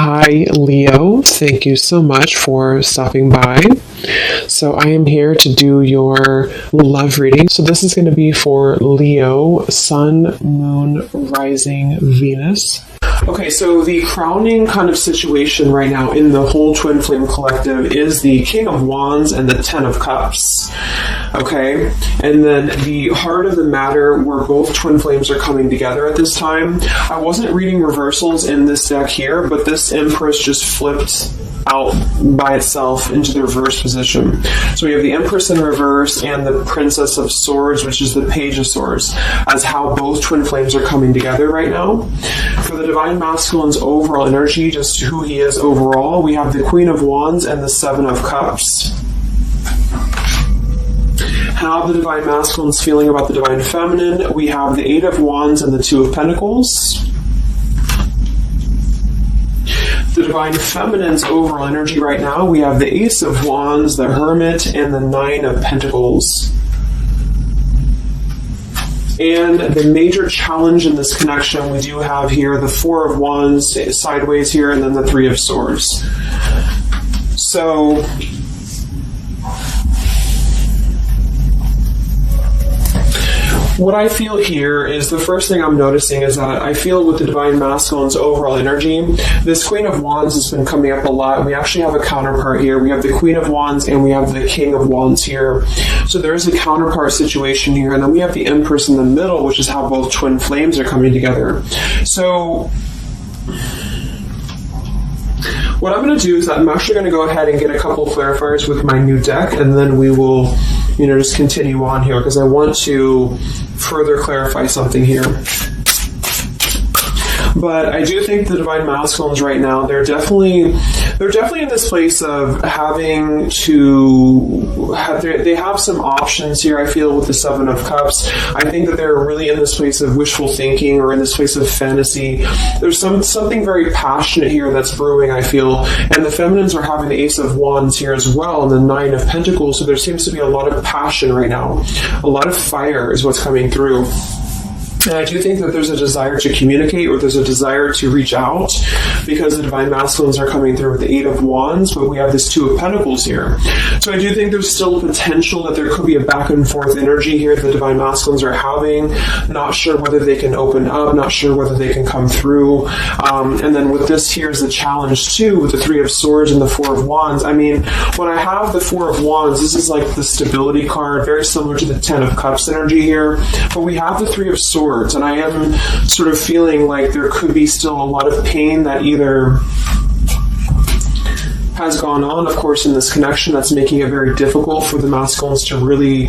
Hi, Leo. Thank you so much for stopping by. So I am here to do your love reading. So this is going to be for Leo, Sun, Moon, Rising, Venus. Okay, so the crowning kind of situation right now in the whole Twin Flame Collective is the King of Wands and the Ten of Cups. Okay, and then the heart of the matter where both Twin Flames are coming together at this time. I wasn't reading reversals in this deck here, but this Empress just flipped out by itself into the reverse position. So we have the Empress in reverse and the Princess of Swords, which is the Page of Swords, as how both Twin Flames are coming together right now. For the Divine Masculine's overall energy, just who he is overall, we have the Queen of Wands and the Seven of Cups. How the Divine Masculine's feeling about the Divine Feminine, we have the Eight of Wands and the Two of Pentacles. The Divine Feminine's overall energy right now, we have the Ace of Wands, the Hermit, and the Nine of Pentacles. And the major challenge in this connection, we do have here the Four of Wands sideways here, and then the Three of Swords. So what I feel here is the first thing I'm noticing is that I feel with the Divine Masculine's overall energy, this Queen of Wands has been coming up a lot. We actually have a counterpart here. We have the Queen of Wands and we have the King of Wands here. So there is a counterpart situation here. And then we have the Empress in the middle, which is how both Twin Flames are coming together. So what I'm going to do is I'm actually going to go ahead and get a couple clarifiers with my new deck, and then we will, just continue on here because I want to further clarify something here. But I do think the Divine Masculines right now, they're definitely in this place of having to have, they have some options here, I feel, with the Seven of Cups. I think that they're really in this place of wishful thinking or in this place of fantasy. There's something very passionate here that's brewing, I feel. And the Feminines are having the Ace of Wands here as well and the Nine of Pentacles. So there seems to be a lot of passion right now. A lot of fire is what's coming through. And I do think that there's a desire to communicate or there's a desire to reach out because the Divine Masculines are coming through with the Eight of Wands, but we have this Two of Pentacles here. So I do think there's still potential that there could be a back and forth energy here that the Divine Masculines are having. Not sure whether they can open up, not sure whether they can come through. And then with this, here's the challenge too, with the Three of Swords and the Four of Wands. I mean, when I have the Four of Wands, this is like the stability card, very similar to the Ten of Cups energy here. But we have the Three of Swords. And I am sort of feeling like there could be still a lot of pain that either has gone on, of course, in this connection that's making it very difficult for the masculines to really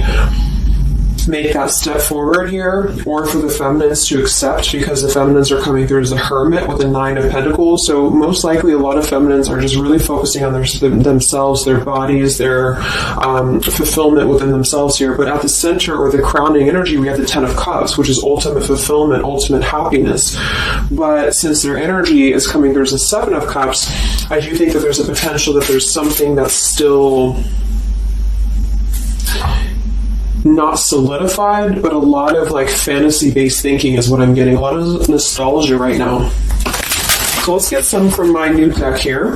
make that step forward here, or for the feminines to accept, because the feminines are coming through as a Hermit with the Nine of Pentacles. So most likely a lot of feminines are just really focusing on themselves, their bodies, their fulfillment within themselves here. But at the center, or the crowning energy, we have the Ten of Cups, which is ultimate fulfillment, ultimate happiness. But since their energy is coming through as a Seven of Cups, I do think that there's a potential that there's something that's still not solidified, but a lot of like fantasy-based thinking is what I'm getting. A lot of nostalgia right now. So let's get some from my new deck here.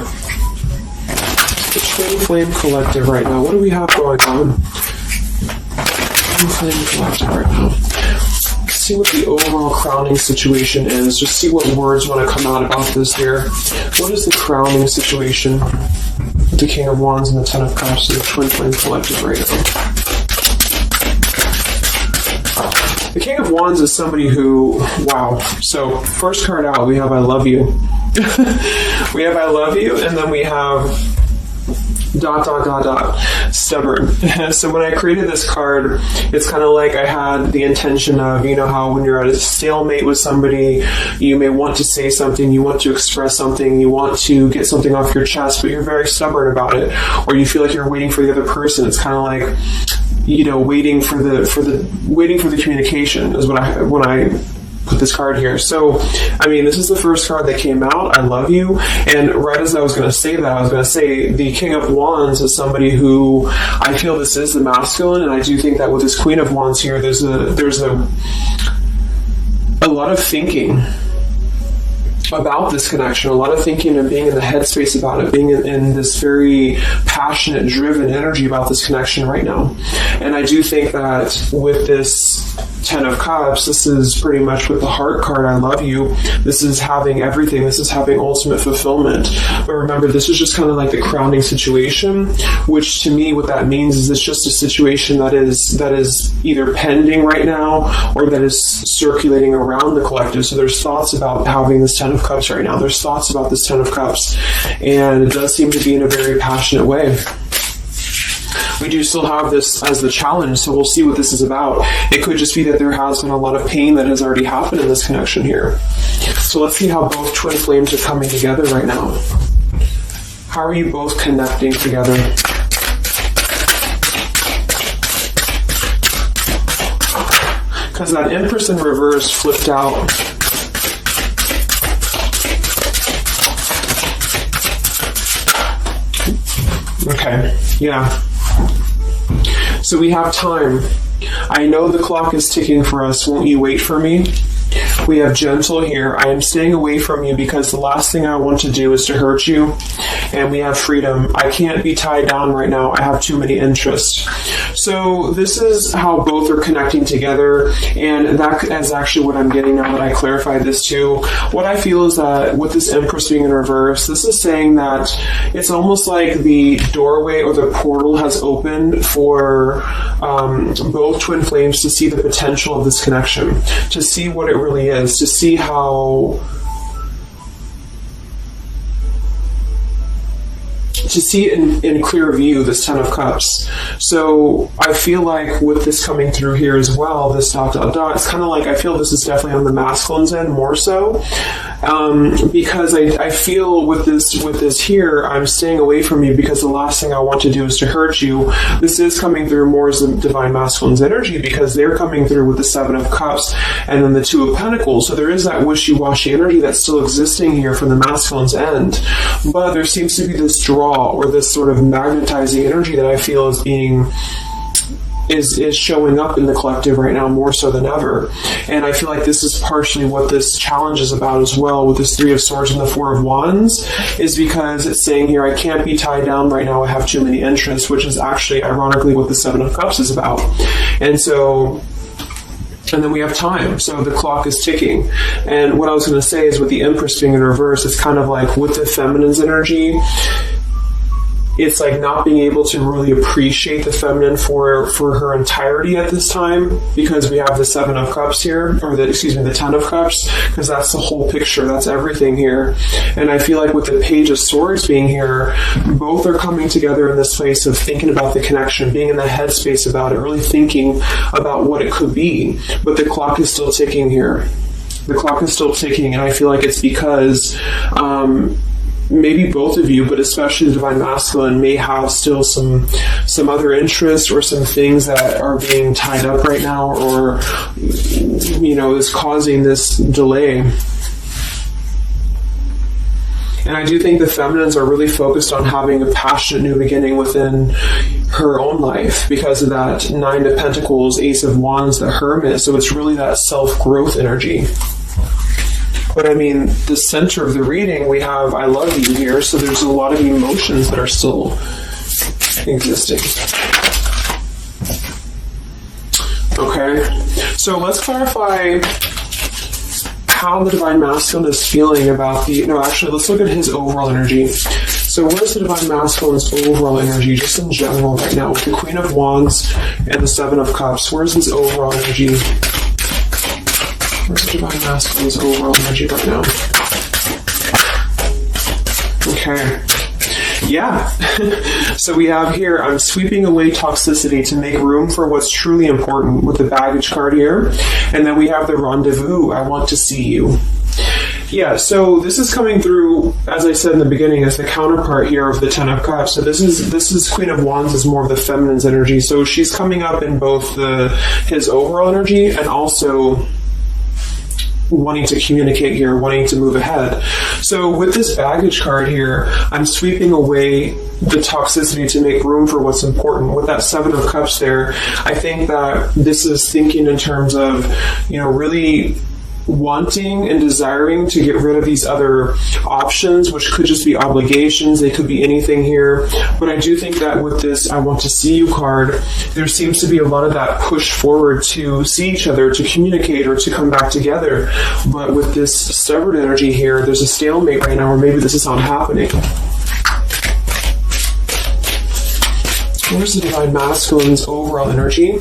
The Twin Flame Collective right now. What do we have going on? Twin Flame Collective right now. Let's see what the overall crowning situation is. Just see what words want to come out about this here. What is the crowning situation with the King of Wands and the Ten of Cups and the Twin Flame Collective right now? The King of Wands is somebody who, wow. So first card out, we have I love you. We have I love you, and then we have ... stubborn. So when I created this card, it's kind of like I had the intention of, how when you're at a stalemate with somebody, you may want to say something, you want to express something, you want to get something off your chest, but you're very stubborn about it, or you feel like you're waiting for the other person. It's kind of like, waiting for the communication is when I put this card here. So, I mean, this is the first card that came out, I love you, and right as I was going to say that, I was going to say the King of Wands is somebody who I feel this is the masculine, and I do think that with this Queen of Wands here, there's a lot of thinking about this connection, a lot of thinking and being in the headspace about it, being in this very passionate, driven energy about this connection right now. And I do think that with this Ten of Cups, this is pretty much with the heart card, I love you. This is having everything. This is having ultimate fulfillment. But remember, this is just kind of like the crowning situation, which to me, what that means is it's just a situation that is either pending right now or that is circulating around the collective. So there's thoughts about having this Ten of Cups right now. There's thoughts about this Ten of Cups, and it does seem to be in a very passionate way. We do still have this as the challenge, so we'll see what this is about. It could just be that there has been a lot of pain that has already happened in this connection here. So let's see how both twin flames are coming together right now. How are you both connecting together? Because that Empress in reverse flipped out. Okay, yeah. So we have time. I know the clock is ticking for us. Won't you wait for me? We have gentle here. I am staying away from you because the last thing I want to do is to hurt you. And we have freedom. I can't be tied down right now. I have too many interests. So this is how both are connecting together. And that is actually what I'm getting now that I clarified this too. What I feel is that with this Empress being in reverse, this is saying that it's almost like the doorway or the portal has opened for both twin flames to see the potential of this connection, to see what it really is, to see how... to see it in clear view, this Ten of Cups. So I feel like with this coming through here as well, this ... it's kind of like I feel this is definitely on the masculine's end more so, because I feel with this here, I'm staying away from you because the last thing I want to do is to hurt you. This is coming through more as the divine masculine's energy because they're coming through with the Seven of Cups and then the Two of Pentacles. So there is that wishy-washy energy that's still existing here from the masculine's end, but there seems to be this draw or this sort of magnetizing energy that I feel is being is showing up in the collective right now more so than ever. And I feel like this is partially what this challenge is about as well with this Three of Swords and the Four of Wands, is because it's saying here I can't be tied down right now, I have too many interests, which is actually ironically what the Seven of Cups is about. And then we have time, so the clock is ticking. And what I was going to say is with the Empress being in reverse, it's kind of like with the feminine's energy, it's like not being able to really appreciate the feminine for her entirety at this time because we have the Seven of Cups here, or the Ten of Cups, because that's the whole picture, that's everything here. And I feel like with the Page of Swords being here, both are coming together in this place of thinking about the connection, being in the headspace about it, really thinking about what it could be. But the clock is still ticking here. The clock is still ticking, and I feel like it's because maybe both of you, but especially the divine masculine, may have still some other interests or some things that are being tied up right now, or is causing this delay. And I do think the feminines are really focused on having a passionate new beginning within her own life because of that Nine of Pentacles, Ace of Wands, the Hermit. So it's really that self-growth energy. But I mean, the center of the reading, we have I love you here, so there's a lot of emotions that are still existing. Okay, so let's clarify how the divine masculine is feeling about let's look at his overall energy. So what is the divine masculine's overall energy, just in general right now, with the Queen of Wands and the Seven of Cups? Where's his overall energy? Where's the divine masculine's overall energy right now? Okay. Yeah. So we have here, I'm sweeping away toxicity to make room for what's truly important with the baggage card here. And then we have the rendezvous, I want to see you. Yeah, so this is coming through, as I said in the beginning, as the counterpart here of the Ten of Cups. So this is Queen of Wands is more of the feminine's energy. So she's coming up in both his overall energy and also wanting to communicate here, wanting to move ahead. So with this baggage card here, I'm sweeping away the toxicity to make room for what's important. With that Seven of Cups there, I think that this is thinking in terms of, really wanting and desiring to get rid of these other options, which could just be obligations. They could be anything here. But I do think that with this I want to see you card, there seems to be a lot of that push forward to see each other, to communicate, or to come back together. But with this severed energy here, there's a stalemate right now, or maybe this is not happening. Where's the Divine Masculine's overall energy?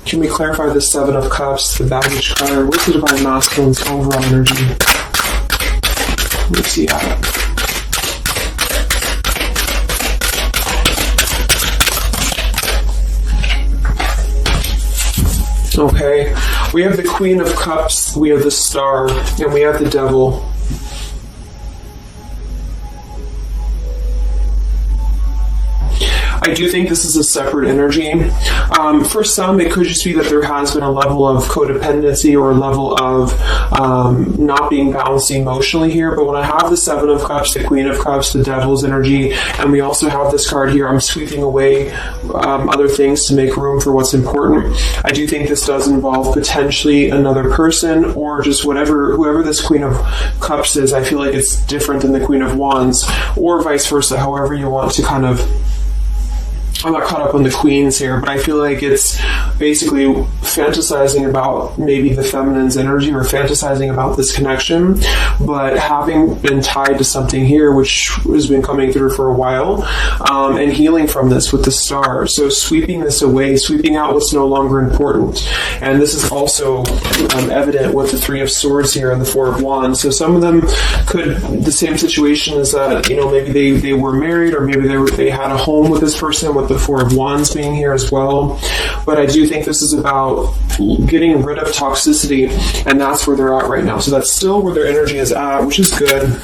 Can we clarify the Seven of Cups, the baggage card? What's the Divine Masculine's overall energy? Let's see that. Okay, we have the Queen of Cups, we have the Star, and we have the Devil. I do think this is a separate energy. For some, it could just be that there has been a level of codependency or a level of not being balanced emotionally here. But when I have the Seven of Cups, the Queen of Cups, the Devil's energy, and we also have this card here, I'm sweeping away other things to make room for what's important. I do think this does involve potentially another person or just whoever this Queen of Cups is. I feel like it's different than the Queen of Wands, or vice versa, however you want to kind of... I'm not caught up on the queens here, but I feel like it's basically fantasizing about maybe the feminine's energy or fantasizing about this connection, but having been tied to something here, which has been coming through for a while, and healing from this with the Star. So sweeping this away, sweeping out what's no longer important. And this is also evident with the Three of Swords here and the Four of Wands. So some of them could, the same situation is that, maybe they were married, or maybe they had a home with this person, with the Four of Wands being here as well. But I do think this is about getting rid of toxicity, and that's where they're at right now. So that's still where their energy is at, which is good.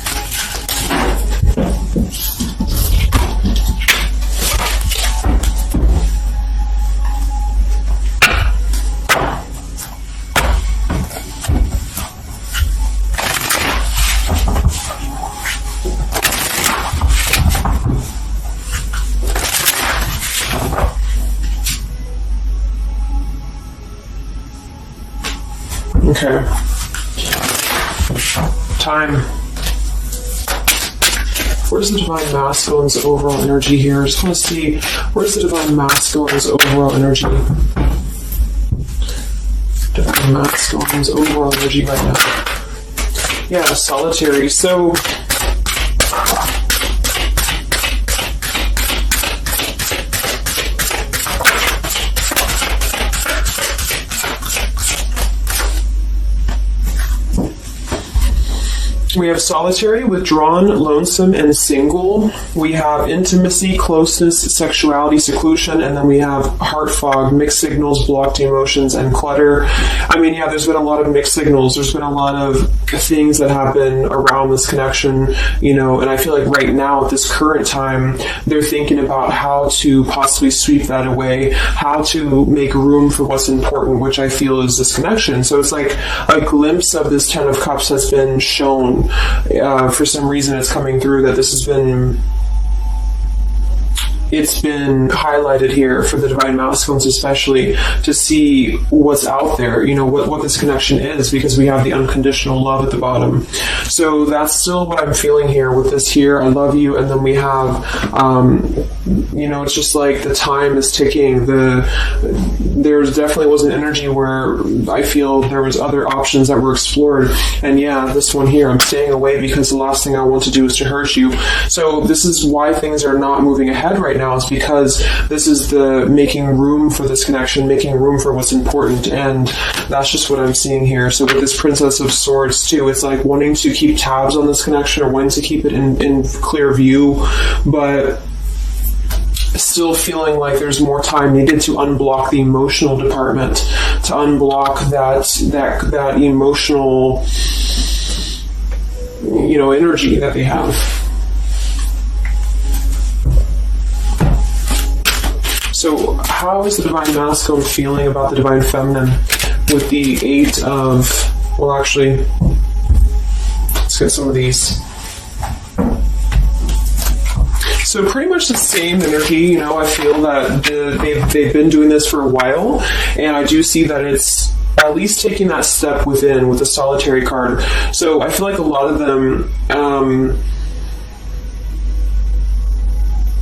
Okay. Time. Where's the Divine Masculine's overall energy here? I just want to see, where's the Divine Masculine's overall energy? Divine Masculine's overall energy right now. Yeah, solitary. So... we have solitary, withdrawn, lonesome, and single. We have intimacy, closeness, sexuality, seclusion, and then we have heart fog, mixed signals, blocked emotions, and clutter. I mean, yeah, there's been a lot of mixed signals. There's been a lot of things that have been around this connection, and I feel like right now at this current time, they're thinking about how to possibly sweep that away, how to make room for what's important, which I feel is this connection. So it's like a glimpse of this Ten of Cups has been shown. For some reason it's coming through that this has been highlighted here for the Divine Masculines, especially to see what's out there, what this connection is, because we have the unconditional love at the bottom. So that's still what I'm feeling here with this here. I love you. And then we have, it's just like the time is ticking. There's definitely was an energy where I feel there was other options that were explored. And yeah, this one here, I'm staying away because the last thing I want to do is to hurt you. So this is why things are not moving ahead right now, is because this is the making room for this connection, making room for what's important, and that's just what I'm seeing here. So with this Princess of Swords too, it's like wanting to keep tabs on this connection, or wanting to keep it in clear view, but still feeling like there's more time needed to unblock the emotional department, to unblock that emotional energy that they have. So how is the Divine Masculine feeling about the Divine Feminine with the Eight of... Well, actually, let's get some of these. So pretty much the same energy. I feel that they've been doing this for a while, and I do see that it's at least taking that step within with the solitary card. So I feel like a lot of them,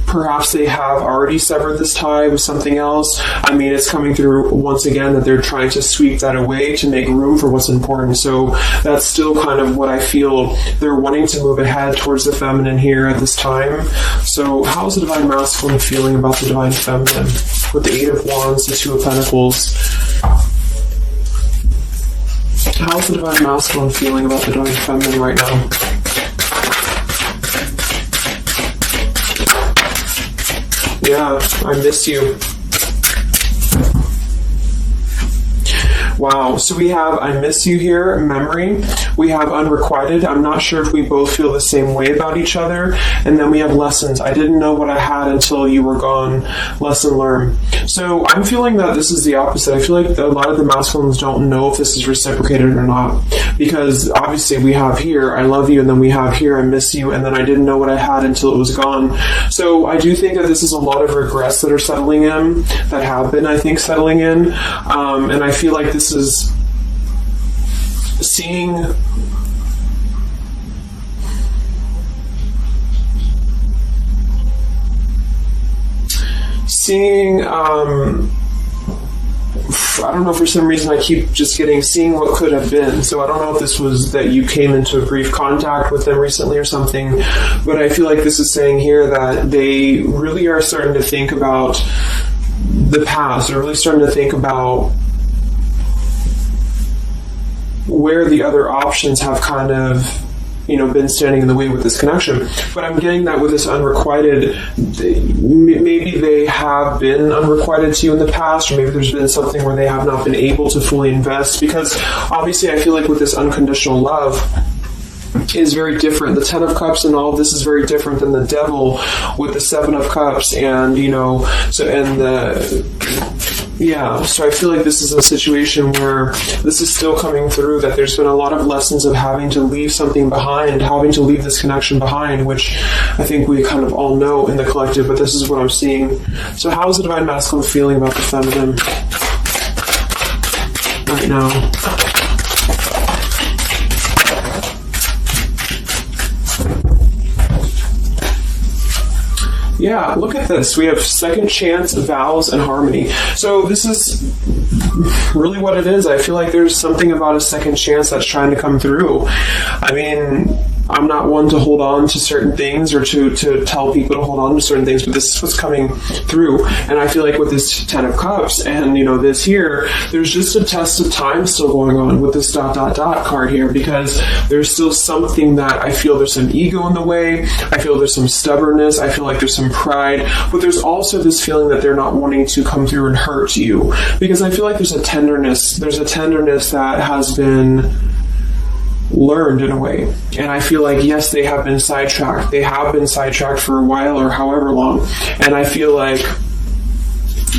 perhaps they have already severed this tie with something else. I mean, it's coming through once again that they're trying to sweep that away to make room for what's important. So that's still kind of what I feel. They're wanting to move ahead towards the feminine here at this time. So how's the Divine Masculine feeling about the Divine Feminine? With the Eight of Wands, the Two of Pentacles. How's the Divine Masculine feeling about the Divine Feminine right now? Yeah, I miss you. Wow, so we have I miss you here, memory. We have unrequited. I'm not sure if we both feel the same way about each other. And then we have lessons. I didn't know what I had until you were gone. Lesson learned. So I'm feeling that this is the opposite. I feel like a lot of the masculines don't know if this is reciprocated or not. Because obviously we have here, I love you, and then we have here, I miss you, and then I didn't know what I had until it was gone. So I do think that this is a lot of regrets that are settling in, that have been, I think, settling in. And I feel like this is seeing I don't know, for some reason I keep just seeing what could have been. So I don't know if this was that you came into a brief contact with them recently or something, but I feel like this is saying here that they really are starting to think about the past. They're really starting to think about where the other options have kind of, been standing in the way with this connection. But I'm getting that with this unrequited, maybe they have been unrequited to you in the past, or maybe there's been something where they have not been able to fully invest, because obviously I feel like with this unconditional love is very different. The Ten of Cups and all of this is very different than the Devil with the Seven of Cups, and so I feel like this is a situation where this is still coming through, that there's been a lot of lessons of having to leave something behind, having to leave this connection behind, which I think we kind of all know in the collective, but this is what I'm seeing. So how is the Divine Masculine feeling about the feminine right now? Yeah, look at this. We have second chance, vows, and harmony. So this is really what it is. I feel like there's something about a second chance that's trying to come through. I mean, I'm not one to hold on to certain things or to tell people to hold on to certain things, but this is what's coming through. And I feel like with this Ten of Cups and, this here, there's just a test of time still going on with this ... card here, because there's still something that I feel there's some ego in the way. I feel there's some stubbornness. I feel like there's some pride, but there's also this feeling that they're not wanting to come through and hurt you, because I feel like there's a tenderness that has been learned in a way. And I feel like, yes, they have been sidetracked. They have been sidetracked for a while or however long. And I feel like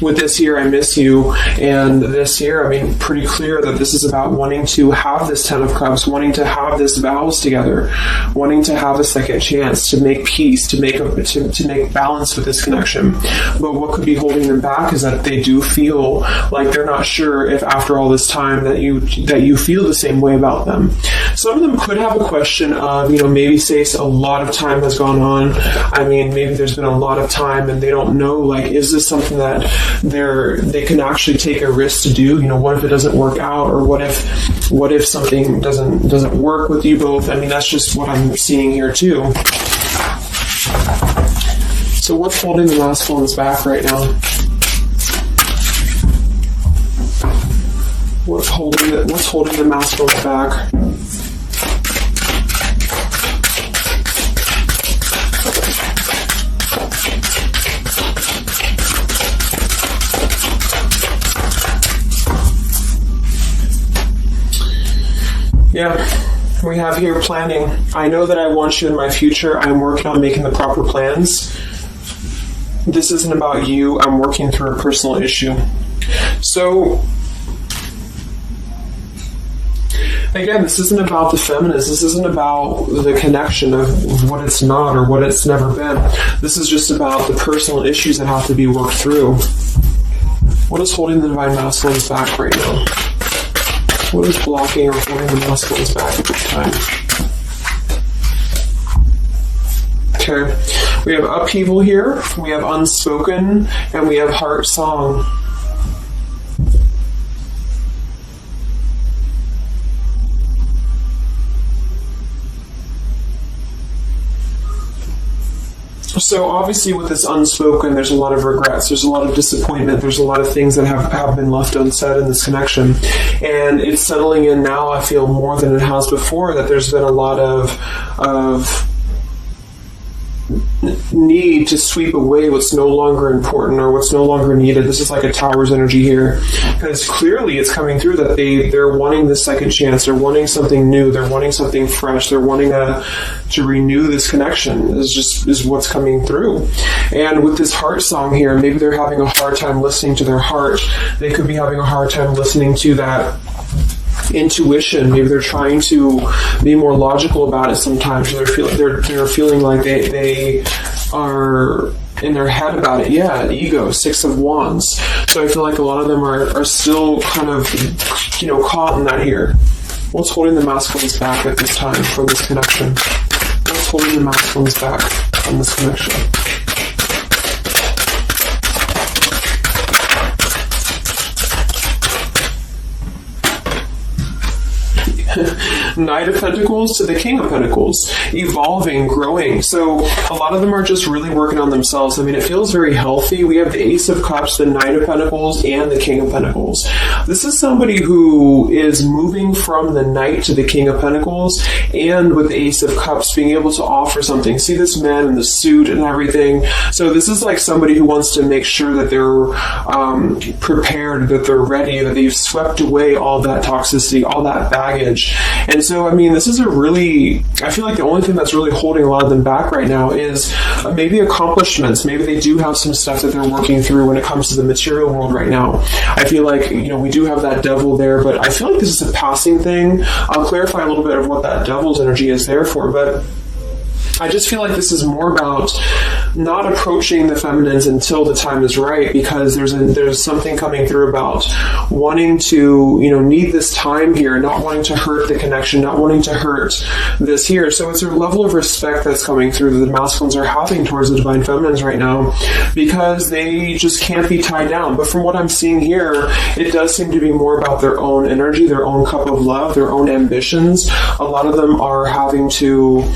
with this here, I miss you, and this here, I mean, pretty clear that this is about wanting to have this Ten of Cups, wanting to have this vows together, wanting to have a second chance to make peace, to make balance with this connection. But what could be holding them back is that they do feel like they're not sure if after all this time that you feel the same way about them. Some of them could have a question of, maybe say a lot of time has gone on. I mean, maybe there's been a lot of time and they don't know, like, is this something that they can actually take a risk to do? What if it doesn't work out, or what if something doesn't work with you both? I mean, that's just what I'm seeing here too. So what's holding the masculines back right now? What's holding the masculines back? Yeah, we have here planning. I know that I want you in my future. I'm working on making the proper plans. This isn't about you. I'm working through a personal issue. So, again, this isn't about the feminist. This isn't about the connection of what it's not or what it's never been. This is just about the personal issues that have to be worked through. What is holding the Divine Masculines back right now? What is blocking or holding the masculines back at this time? Okay, we have upheaval here, we have unspoken, and we have heart song. So obviously with this unspoken, there's a lot of regrets, there's a lot of disappointment, there's a lot of things that have been left unsaid in this connection. And it's settling in now, I feel, more than it has before, that there's been a lot of need to sweep away what's no longer important or what's no longer needed. This is like a tower's energy here, because clearly it's coming through that they're wanting this second chance, they're wanting something new, they're wanting something fresh, they're wanting to renew this connection is what's coming through. And with this heart song here, maybe they're having a hard time listening to their heart. They could be having a hard time listening to that intuition. Maybe they're trying to be more logical about it sometimes. They're feeling like they are in their head about it. Yeah, ego, 6 of Wands. So I feel like a lot of them are still kind of, caught in that here. What's holding the masculines back at this time from this connection? What's holding the masculines back from this connection? Knight of Pentacles to the King of Pentacles, evolving, growing. So a lot of them are just really working on themselves. I mean, it feels very healthy. We have the Ace of Cups, the Knight of Pentacles, and the King of Pentacles. This is somebody who is moving from the Knight to the King of Pentacles, and with the Ace of Cups, being able to offer something. See this man in the suit and everything. So this is like somebody who wants to make sure that they're prepared, that they're ready, that they've swept away all that toxicity, all that baggage. And so, I mean, this is I feel like the only thing that's really holding a lot of them back right now is maybe accomplishments. Maybe they do have some stuff that they're working through when it comes to the material world right now. I feel like, we do have that devil there, but I feel like this is a passing thing. I'll clarify a little bit of what that devil's energy is there for, but I just feel like this is more about not approaching the feminines until the time is right, because there's something coming through about wanting to, need this time here, not wanting to hurt the connection, not wanting to hurt this here. So it's a level of respect that's coming through that the masculines are having towards the divine feminines right now, because they just can't be tied down. But from what I'm seeing here, it does seem to be more about their own energy, their own cup of love, their own ambitions. A lot of them are having to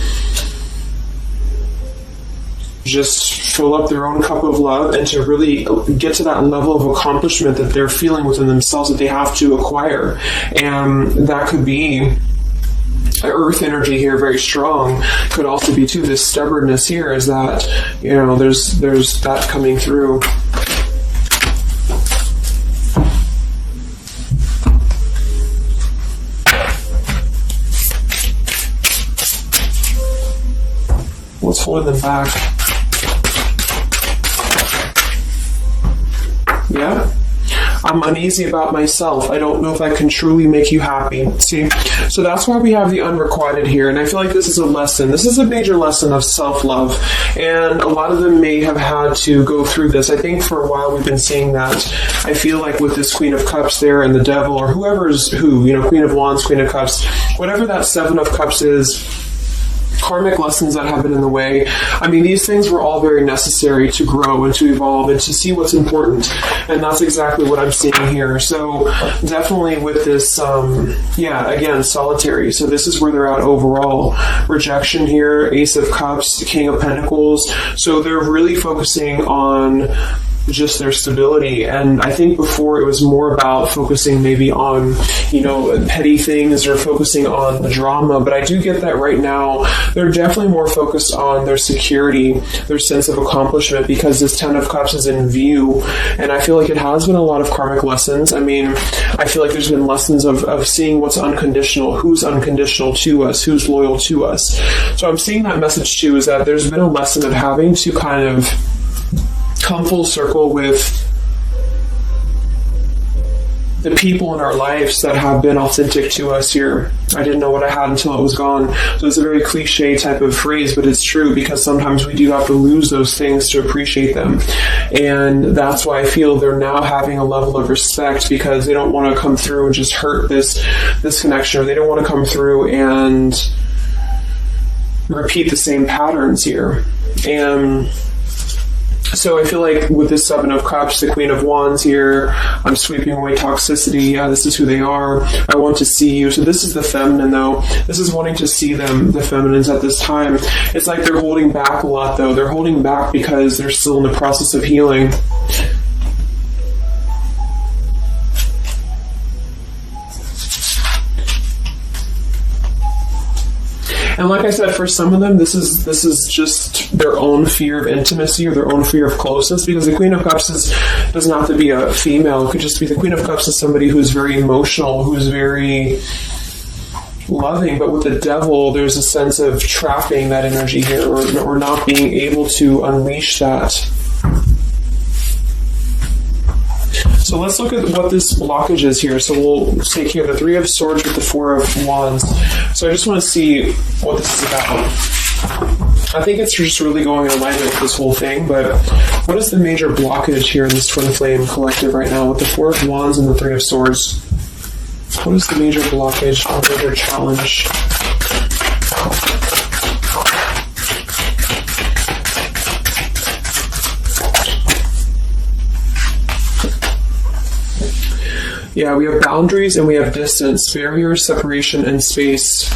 just fill up their own cup of love and to really get to that level of accomplishment that they're feeling within themselves that they have to acquire. And that could be earth energy here, very strong. Could also be too this stubbornness here, is that there's that coming through. What's holding them back? Yeah. I'm uneasy about myself. I don't know if I can truly make you happy. See? So that's why we have the unrequited here. And I feel like this is a lesson. This is a major lesson of self-love. And a lot of them may have had to go through this. I think for a while we've been seeing that. I feel like with this Queen of Cups there and the Devil, or whoever's who, Queen of Wands, Queen of Cups, whatever that Seven of Cups is, karmic lessons that have been in the way. I mean, these things were all very necessary to grow and to evolve and to see what's important. And that's exactly what I'm seeing here. So definitely with this, again, solitary. So this is where they're at overall. Rejection here, Ace of Cups, King of Pentacles. So they're really focusing on just their stability. And I think before it was more about focusing maybe on, petty things or focusing on the drama. But I do get that right now they're definitely more focused on their security, their sense of accomplishment, because this Ten of Cups is in view. And I feel like it has been a lot of karmic lessons. I mean, I feel like there's been lessons of seeing what's unconditional, who's unconditional to us, who's loyal to us. So I'm seeing that message too, is that there's been a lesson of having to kind of come full circle with the people in our lives that have been authentic to us here. I didn't know what I had until it was gone. So it's a very cliche type of phrase, but it's true, because sometimes we do have to lose those things to appreciate them. And that's why I feel they're now having a level of respect, because they don't want to come through and just hurt this connection, or they don't want to come through and repeat the same patterns here. And so I feel like with this Seven of Cups, the Queen of Wands here, I'm sweeping away toxicity. Yeah, this is who they are. I want to see you. So this is the feminine, though. This is wanting to see them, the feminines at this time. It's like they're holding back a lot, though. They're holding back because they're still in the process of healing. And like I said, for some of them, this is just their own fear of intimacy, or their own fear of closeness, because the Queen of Cups doesn't have to be a female. It could just be the Queen of Cups is somebody who's very emotional, who's very loving. But with the Devil, there's a sense of trapping that energy here, or not being able to unleash that. So let's look at what this blockage is here. So we'll take here the Three of Swords with the Four of Wands. So I just want to see what this is about. I think it's just really going in alignment with this whole thing, but what is the major blockage here in this Twin Flame collective right now with the Four of Wands and the Three of Swords? What is the major blockage or major challenge? Yeah, we have boundaries and we have distance, barriers, separation, and space.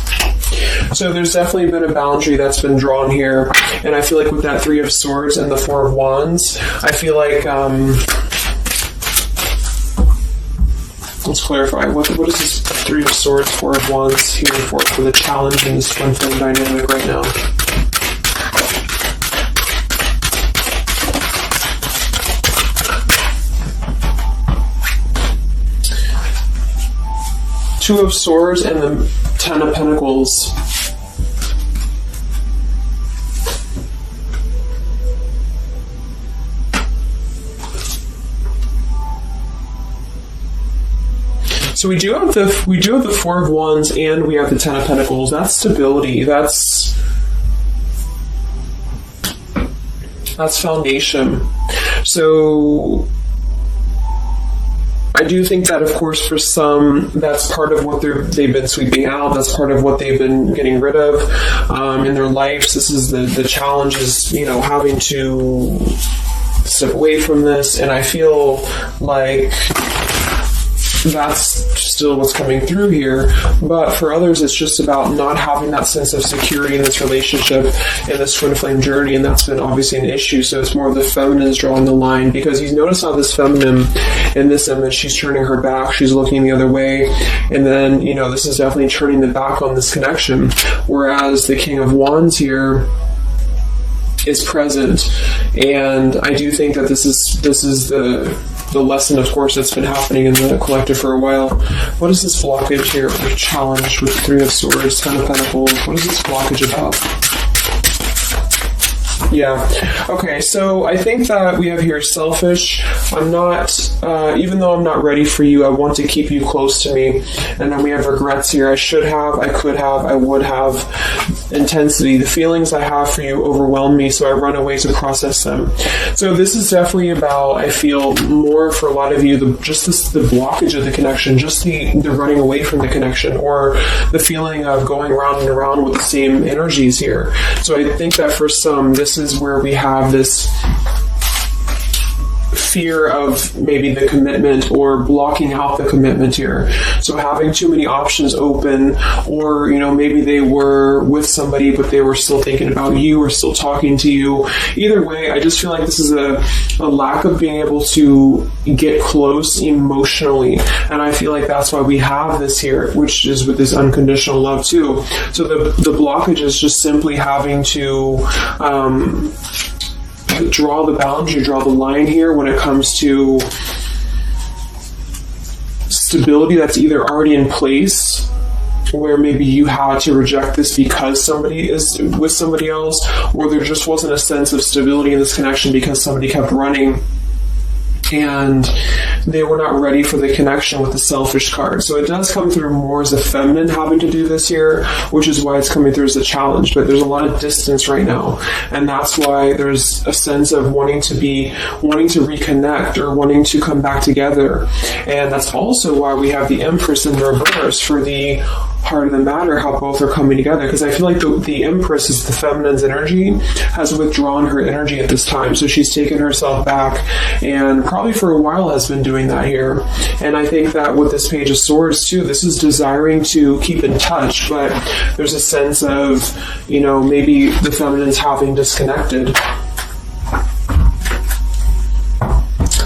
So there's definitely been a boundary that's been drawn here. And I feel like with that Three of Swords and the Four of Wands, I feel like, let's clarify, what is this Three of Swords, Four of Wands here for the challenge in this Twin Flame dynamic right now? Two of Swords and the Ten of Pentacles. So we do have the Four of Wands and we have the Ten of Pentacles. That's stability. That's foundation. So I do think that, of course, for some, that's part of what they've been sweeping out. That's part of what they've been getting rid of in their lives. This is the challenge is, having to step away from this. And I feel like that's still what's coming through here. But for others, it's just about not having that sense of security in this relationship, in this Twin Flame journey, and that's been obviously an issue. So it's more of the feminines drawing the line, because you notice how this feminine in this image, she's turning her back, she's looking the other way, and then, this is definitely turning the back on this connection, whereas the King of Wands here is present. And I do think that this is the lesson, of course, that's been happening in the collective for a while. What is this blockage here, or challenge with the Three of Swords, Ten of Pentacles? What is this blockage about? Yeah. Okay, so I think that we have here selfish. I'm not, even though I'm not ready for you, I want to keep you close to me. And then we have regrets here. I should have, I could have, I would have. Intensity. The feelings I have for you overwhelm me, so I run away to process them. So this is definitely about, I feel, more for a lot of you, the blockage of the connection, just the running away from the connection, or the feeling of going around and around with the same energies here. So I think that for some, this is where we have this fear of maybe the commitment, or blocking out the commitment here. So having too many options open, or maybe they were with somebody but they were still thinking about you or still talking to you. Either way, I just feel like this is a lack of being able to get close emotionally, and I feel like that's why we have this here, which is with this unconditional love too. So the blockage is just simply having to draw the boundary, draw the line here when it comes to stability that's either already in place, where maybe you had to reject this because somebody is with somebody else, or there just wasn't a sense of stability in this connection because somebody kept running and they were not ready for the connection with the selfish card. So it does come through more as a feminine having to do this here, which is why it's coming through as a challenge. But there's a lot of distance right now, and that's why there's a sense of wanting to reconnect or wanting to come back together. And that's also why we have the Empress in the reverse for the heart of the matter, how both are coming together, because I feel like the Empress is the feminine's energy, has withdrawn her energy at this time, so she's taken herself back, and probably for a while has been doing that here. And I think that with this Page of Swords too, this is desiring to keep in touch, but there's a sense of, maybe the feminine's having disconnected.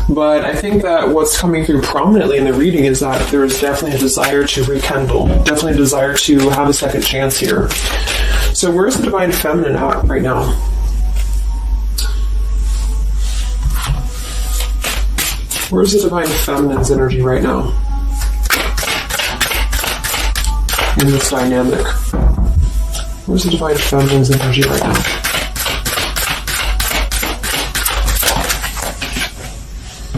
But I think that what's coming through prominently in the reading is that there is definitely a desire to rekindle, definitely a desire to have a second chance here. So where's the Divine Feminine at right now? Where's the Divine Feminine's energy right now in this dynamic? Where's the Divine Feminine's energy right now?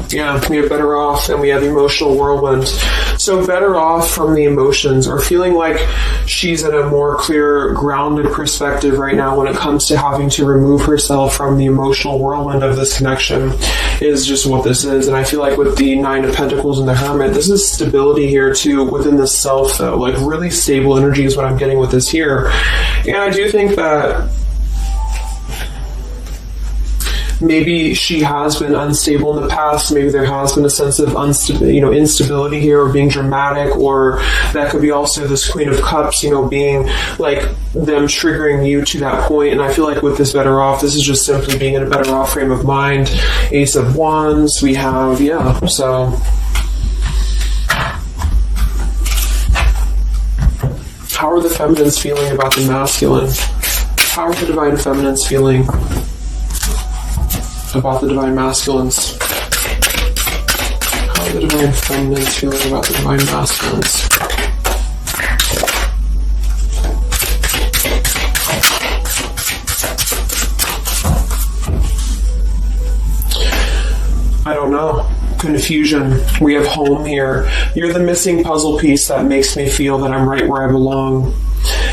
Yeah, we have better off, and we have emotional whirlwind. So better off from the emotions, or feeling like she's in a more clear, grounded perspective right now when it comes to having to remove herself from the emotional whirlwind of this connection, is just what this is. And I feel like with the Nine of Pentacles and the Hermit, this is stability here too within the self, though. Like really stable energy is what I'm getting with this here. And I do think that maybe she has been unstable in the past. Maybe there has been a sense of instability here, or being dramatic, or that could be also this Queen of Cups, being like them triggering you to that point. And I feel like with this better off, this is just simply being in a better off frame of mind. Ace of Wands, we have, so how are the feminines feeling about the masculine? How are the Divine Feminines feeling about the Divine Masculines? How are the Divine Feminines feeling about the Divine Masculines? I don't know. Confusion. We have home here. You're the missing puzzle piece that makes me feel that I'm right where I belong.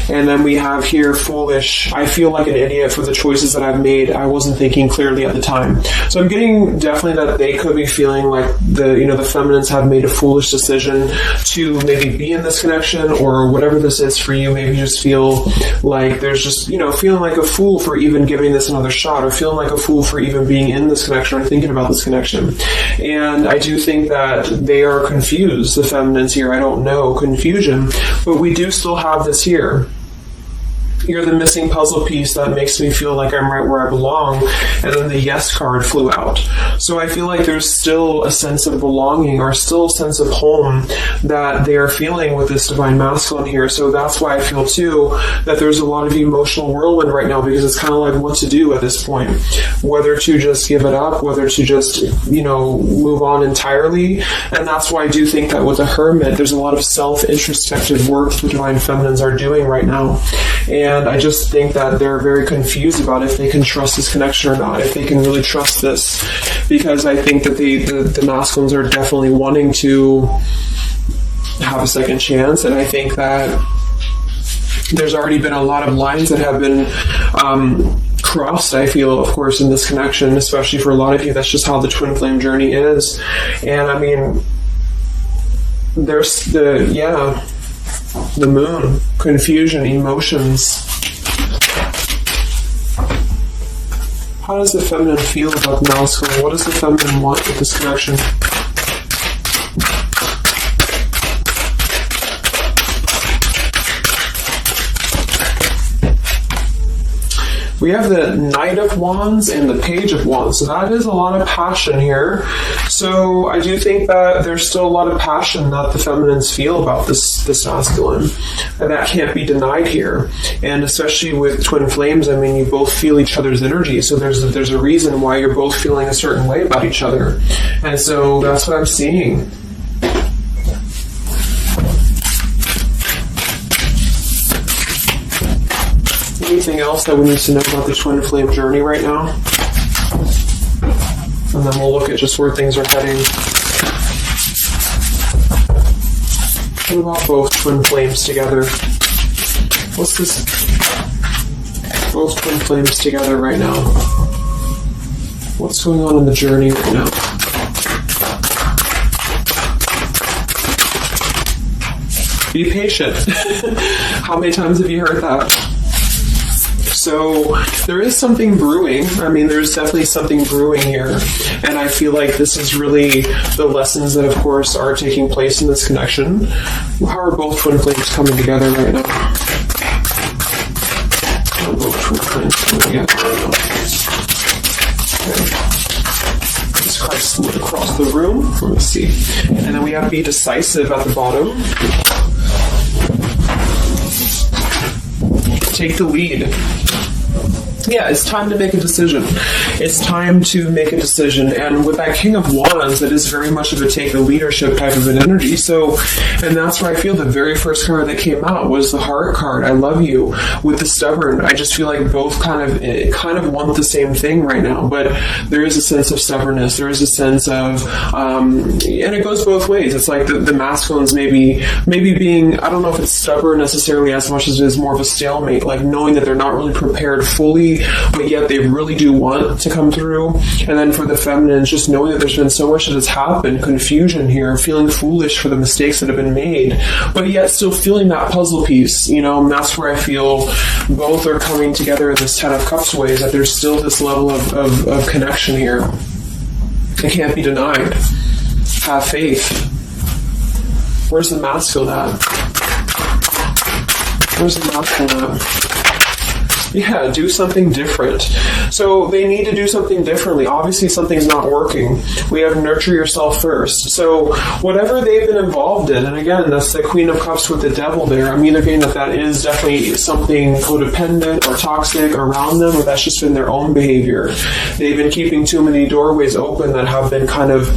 And then we have here foolish. I feel like an idiot for the choices that I've made. I wasn't thinking clearly at the time. So I'm getting definitely that they could be feeling like the feminines have made a foolish decision to maybe be in this connection, or whatever this is for you. Maybe just feel like there's just, feeling like a fool for even giving this another shot, or feeling like a fool for even being in this connection or thinking about this connection. And I do think that they are confused, the feminines here. I don't know, confusion. But we do still have this here. You're the missing puzzle piece that makes me feel like I'm right where I belong. And then the yes card flew out. So I feel like there's still a sense of belonging, or still a sense of home that they are feeling with this Divine Masculine here. So that's why I feel too that there's a lot of emotional whirlwind right now, because it's kind of like what to do at this point. Whether to just give it up, whether to just, move on entirely. And that's why I do think that with the Hermit, there's a lot of self-introspective work the Divine Feminines are doing right now. And I just think that they're very confused about if they can trust this connection or not, if they can really trust this. Because I think that the masculines are definitely wanting to have a second chance. And I think that there's already been a lot of lines that have been crossed, I feel, of course, in this connection, especially for a lot of you. That's just how the twin flame journey is. And I mean, there's the moon, confusion, emotions. How does the feminine feel about the masculine? What does the feminine want with this connection? We have the Knight of Wands and the Page of Wands. So that is a lot of passion here. So I do think that there's still a lot of passion that the feminines feel about this masculine. And that can't be denied here. And especially with twin flames, I mean, you both feel each other's energy. So there's a reason why you're both feeling a certain way about each other. And so that's what I'm seeing. Anything else that we need to know about the twin flame journey right now? And then we'll look at just where things are heading. What about both twin flames together? What's this? Both twin flames together right now. What's going on in the journey right now? Be patient. How many times have you heard that? So there is something brewing. I mean, there's definitely something brewing here. And I feel like this is really the lessons that, of course, are taking place in this connection. How are both twin flames coming together right now? How are both twin flames coming together right now? Okay. Jesus Christ, look across the room. Let me see. And then we have to be decisive at the bottom. Take the lead. Yeah, it's time to make a decision. It's time to make a decision. And with that King of Wands, it is very much of a take the leadership type of an energy. So, and that's where I feel the very first card that came out was the Heart card. I love you. With the Stubborn, I just feel like both kind of want the same thing right now. But there is a sense of stubbornness. There is a sense of, and it goes both ways. It's like the masculines maybe being, I don't know if it's stubborn necessarily as much as it is more of a stalemate, like knowing that they're not really prepared fully, but yet they really do want to come through. And then for the feminines, just knowing that there's been so much that has happened, confusion here, feeling foolish for the mistakes that have been made, but yet still feeling that puzzle piece, and that's where I feel both are coming together in this Ten of Cups ways, that there's still this level of connection here. It can't be denied. Have faith. Where's the masculine at? Where's the masculine at? Yeah, do something different. So they need to do something differently. Obviously, something's not working. We have nurture yourself first. So whatever they've been involved in, and again, that's the Queen of Cups with the Devil there. I'm either getting that is definitely something codependent or toxic around them, or that's just been their own behavior. They've been keeping too many doorways open that have been kind of...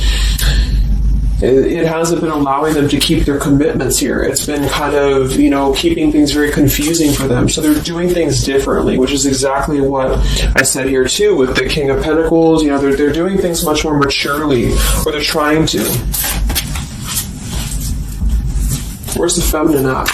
It hasn't been allowing them to keep their commitments here. It's been kind of, keeping things very confusing for them. So they're doing things differently, which is exactly what I said here too with the King of Pentacles. They're doing things much more maturely, or they're trying to. Where's the feminine at?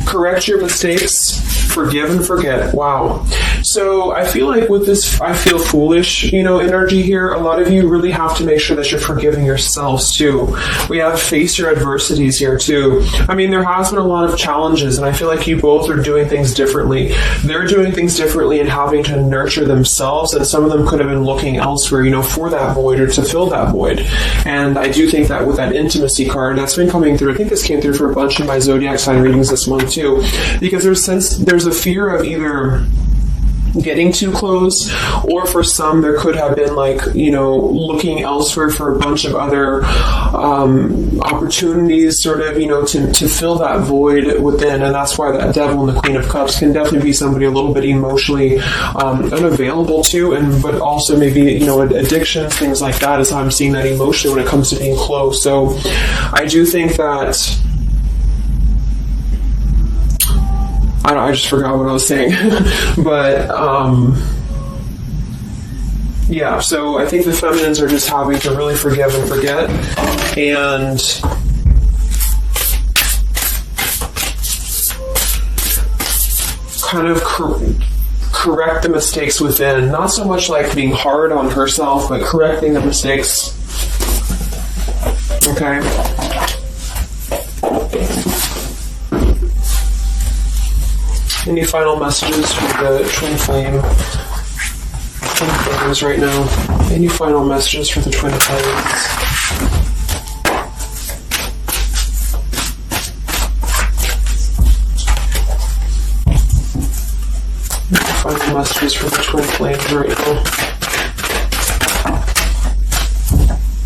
Correct your mistakes. Forgive and forget. Wow. So I feel like with this I feel foolish, energy here, a lot of you really have to make sure that you're forgiving yourselves too. We have face your adversities here too. I mean, there has been a lot of challenges, and I feel like you both are doing things differently. They're doing things differently and having to nurture themselves, and some of them could have been looking elsewhere, for that void or to fill that void. And I do think that with that intimacy card, that's been coming through. I think this came through for a bunch of my zodiac sign readings this month too, because there's a fear of either getting too close, or for some there could have been looking elsewhere for a bunch of other opportunities sort of to fill that void within. And that's why that Devil and the Queen of Cups can definitely be somebody a little bit emotionally unavailable to, but also maybe addictions, things like that is how I'm seeing that emotionally when it comes to being close. So I do think that I just forgot what I was saying. But, yeah, so I think the feminines are just having to really forgive and forget. And kind of correct the mistakes within. Not so much like being hard on herself, but correcting the mistakes. Okay? Any final messages for the twin flames right now? Any final messages for the twin flames? Any final messages for the twin flames right now?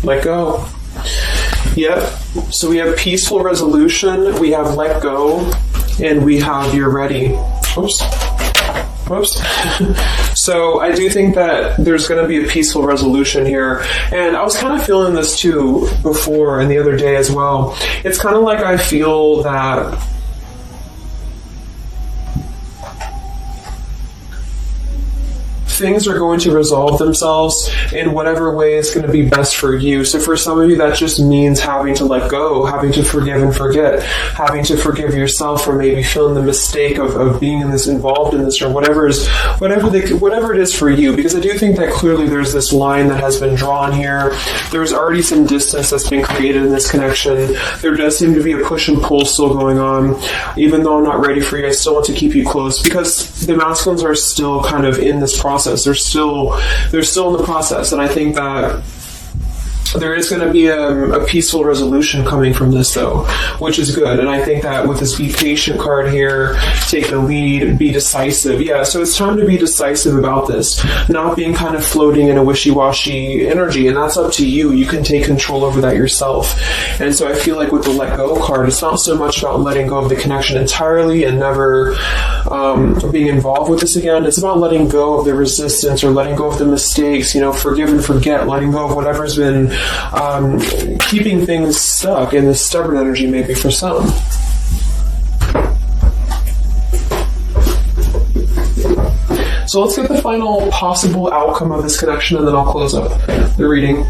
Let go. Yep. So we have peaceful resolution, we have let go, and we have you're ready. Whoops. So I do think that there's going to be a peaceful resolution here. And I was kind of feeling this too before and the other day as well. It's kind of like I feel that things are going to resolve themselves in whatever way is going to be best for you. So for some of you, that just means having to let go, having to forgive and forget, having to forgive yourself for maybe feeling the mistake of being involved in this, or whatever it is for you. Because I do think that clearly there's this line that has been drawn here. There's already some distance that's been created in this connection. There does seem to be a push and pull still going on. Even though I'm not ready for you, I still want to keep you close, because the masculines are still kind of in this process. They're still in the process, and I think that there is going to be a peaceful resolution coming from this, though, which is good. And I think that with this be patient card here, take the lead, be decisive. Yeah, so it's time to be decisive about this, not being kind of floating in a wishy-washy energy. And that's up to you. You can take control over that yourself. And so I feel like with the let go card, it's not so much about letting go of the connection entirely and never being involved with this again. It's about letting go of the resistance, or letting go of the mistakes, forgive and forget, letting go of whatever's been keeping things stuck in this stubborn energy, maybe for some. So let's get the final possible outcome of this connection, and then I'll close up the reading.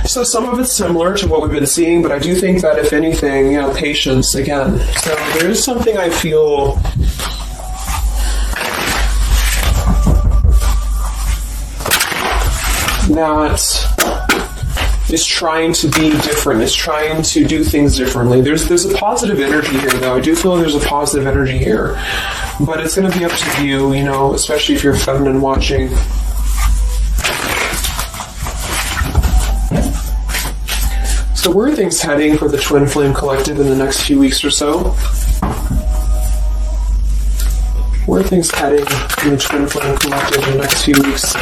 So some of it's similar to what we've been seeing, but I do think that if anything, patience again. So there is something I feel that is trying to be different, is trying to do things differently. There's a positive energy here, though. I do feel there's a positive energy here. But it's going to be up to you, especially if you're feminine watching. So where are things heading for the Twin Flame Collective in the next few weeks or so? Where are things heading in the Twin Flame Collective in the next few weeks?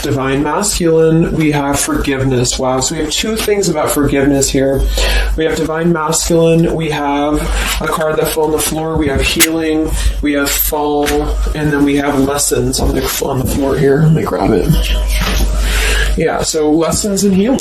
Divine Masculine, we have forgiveness. Wow, so we have two things about forgiveness here. We have Divine Masculine, we have a card that fell on the floor, we have healing, we have fall, and then we have lessons on the floor here. Let me grab it. Yeah, so lessons and healing.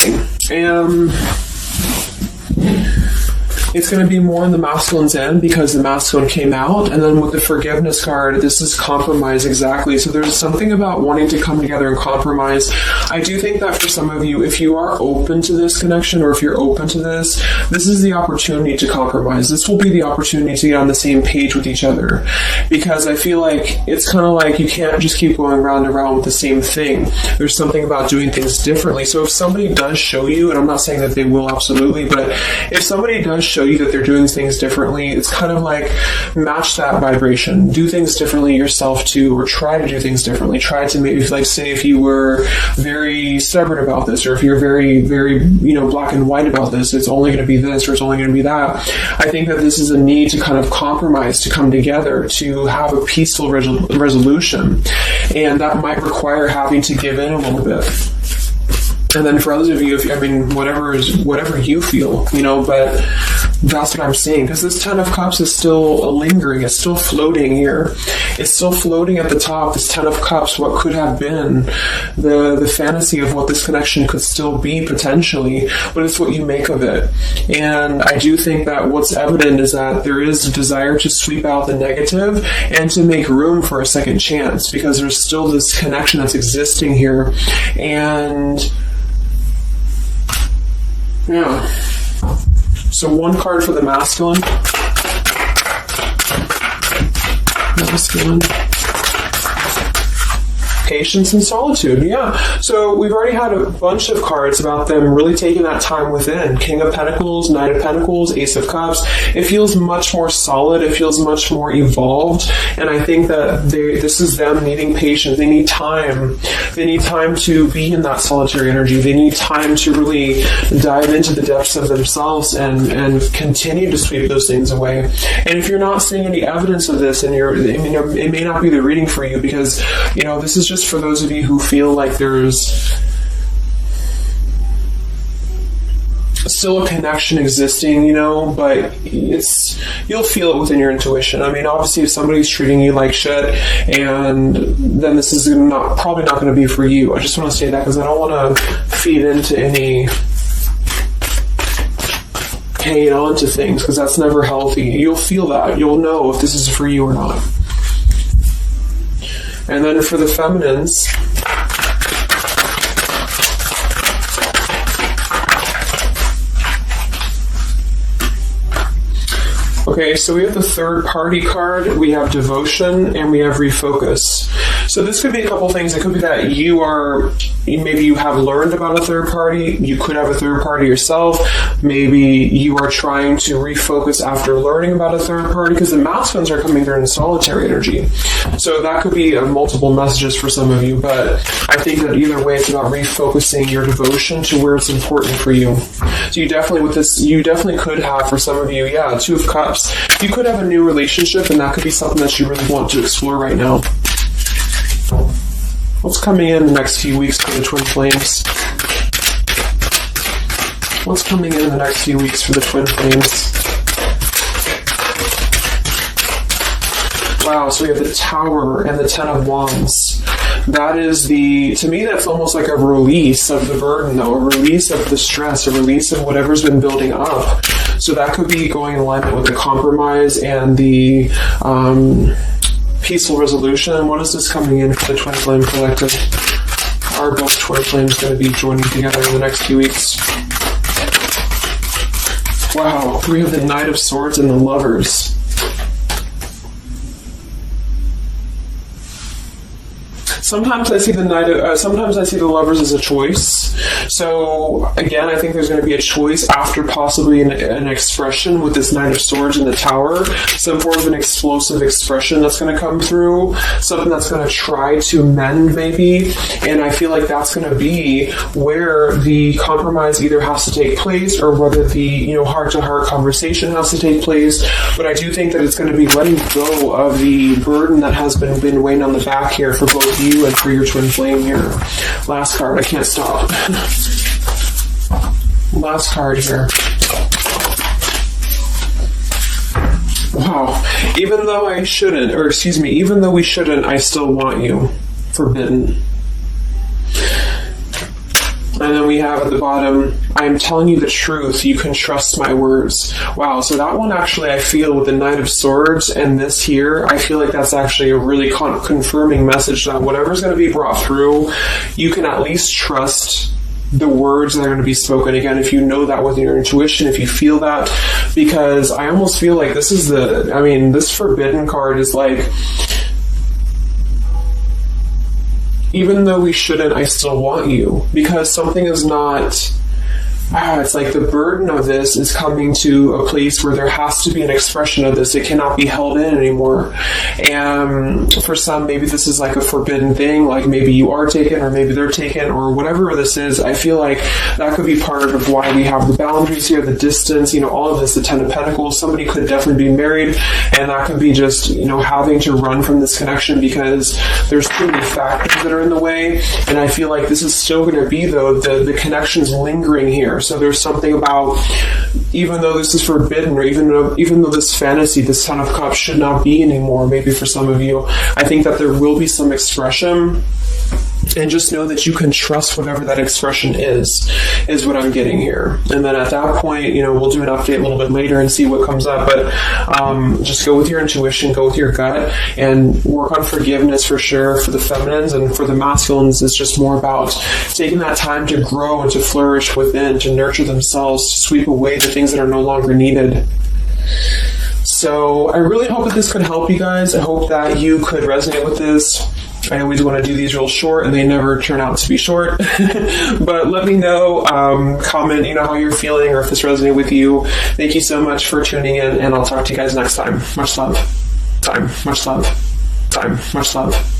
It's going to be more on the masculine's end because the masculine came out. And then with the forgiveness card, this is compromise exactly. So there's something about wanting to come together and compromise. I do think that for some of you, if you are open to this connection, or if you're open to this is the opportunity to compromise. This will be the opportunity to get on the same page with each other. Because I feel like it's kind of like you can't just keep going round and round with the same thing. There's something about doing things differently. So if somebody does show you, and I'm not saying that they will absolutely, but if somebody does show you that they're doing things differently, it's kind of like match that vibration. Do things differently yourself too, or try to do things differently. Try to maybe, like, say if you were very stubborn about this, or if you're very, very, black and white about this, it's only going to be this, or it's only going to be that. I think that this is a need to kind of compromise, to come together, to have a peaceful resolution. And that might require having to give in a little bit. And then for others of you, whatever you feel, but that's what I'm seeing. Because this Ten of Cups is still lingering. It's still floating here. It's still floating at the top. This Ten of Cups, what could have been the fantasy of what this connection could still be potentially, but it's what you make of it. And I do think that what's evident is that there is a desire to sweep out the negative and to make room for a second chance, because there's still this connection that's existing here. And yeah. So one card for the masculine. Masculine. Patience and solitude, yeah. So we've already had a bunch of cards about them really taking that time within. King of Pentacles, Knight of Pentacles, Ace of Cups. It feels much more solid. It feels much more evolved. And I think that this is them needing patience. They need time. They need time to be in that solitary energy. They need time to really dive into the depths of themselves and continue to sweep those things away. And if you're not seeing any evidence of this, and it may not be the reading for you, because this is just for those of you who feel like there's still a connection existing, but you'll feel it within your intuition. I mean, obviously, if somebody's treating you like shit, and then this is probably not going to be for you. I just want to say that because I don't want to feed into any hanging on to things, because that's never healthy. You'll feel that. You'll know if this is for you or not. And then for the feminines, okay, so we have the third party card, we have devotion, and we have refocus. So this could be a couple things. It could be that maybe you have learned about a third party. You could have a third party yourself. Maybe you are trying to refocus after learning about a third party, because the masculines are coming through in solitary energy. So that could be multiple messages for some of you, but I think that either way, it's about refocusing your devotion to where it's important for you. So you definitely could have, for some of you, Two of Cups. You could have a new relationship, and that could be something that you really want to explore right now. What's coming in the next few weeks for the twin flames? What's coming in the next few weeks for the twin flames? Wow, so we have the Tower and the Ten of Wands. That is to me, that's almost like a release of the burden, though, a release of the stress, a release of whatever's been building up. So that could be going in alignment with the compromise and the peaceful resolution. What is this coming in for the Twin Flame Collective? Are both Twin Flames going to be joining together in the next few weeks? Wow, we have the Knight of Swords and the Lovers. Sometimes I see the Lovers as a choice. So again, I think there's going to be a choice after possibly an expression with this Knight of Swords in the Tower, some form of an explosive expression that's going to come through, something that's going to try to mend maybe, and I feel like that's going to be where the compromise either has to take place or whether the heart-to-heart conversation has to take place. But I do think that it's going to be letting go of the burden that has been weighing on the back here for both you and for your twin flame here. Last card, I can't stop. Last card here. Wow. Even though we shouldn't, I still want you. Forbidden. And then we have at the bottom, I am telling you the truth, you can trust my words. Wow, so that one actually, I feel with the Knight of Swords and this here, I feel like that's actually a really confirming message that whatever's going to be brought through, you can at least trust the words that are going to be spoken. Again, if you know that within your intuition, if you feel that, because I almost feel like this Forbidden card is like, even though we shouldn't, I still want you. Because something is not... it's like the burden of this is coming to a place where there has to be an expression of this. It cannot be held in anymore. And for some, maybe this is like a forbidden thing, like maybe you are taken or maybe they're taken or whatever this is. I feel like that could be part of why we have the boundaries here, the distance, all of this, the Ten of Pentacles. Somebody could definitely be married, and that could be just, having to run from this connection because there's too many factors that are in the way. And I feel like this is still going to be, though, the connection's lingering here. So there's something about, even though this is forbidden, or even though this fantasy, this Ten of Cups should not be anymore, maybe for some of you, I think that there will be some expression. And just know that you can trust whatever that expression is what I'm getting here. And then at that point, we'll do an update a little bit later and see what comes up. But just go with your intuition, go with your gut, and work on forgiveness for sure for the feminines. And for the masculines, it's just more about taking that time to grow and to flourish within, to nurture themselves, to sweep away the things that are no longer needed. So I really hope that this could help you guys. I hope that you could resonate with this. I always want to do these real short, and they never turn out to be short. But let me know, comment, how you're feeling, or if this resonated with you. Thank you so much for tuning in, and I'll talk to you guys next time. Much love. Much love. Much love.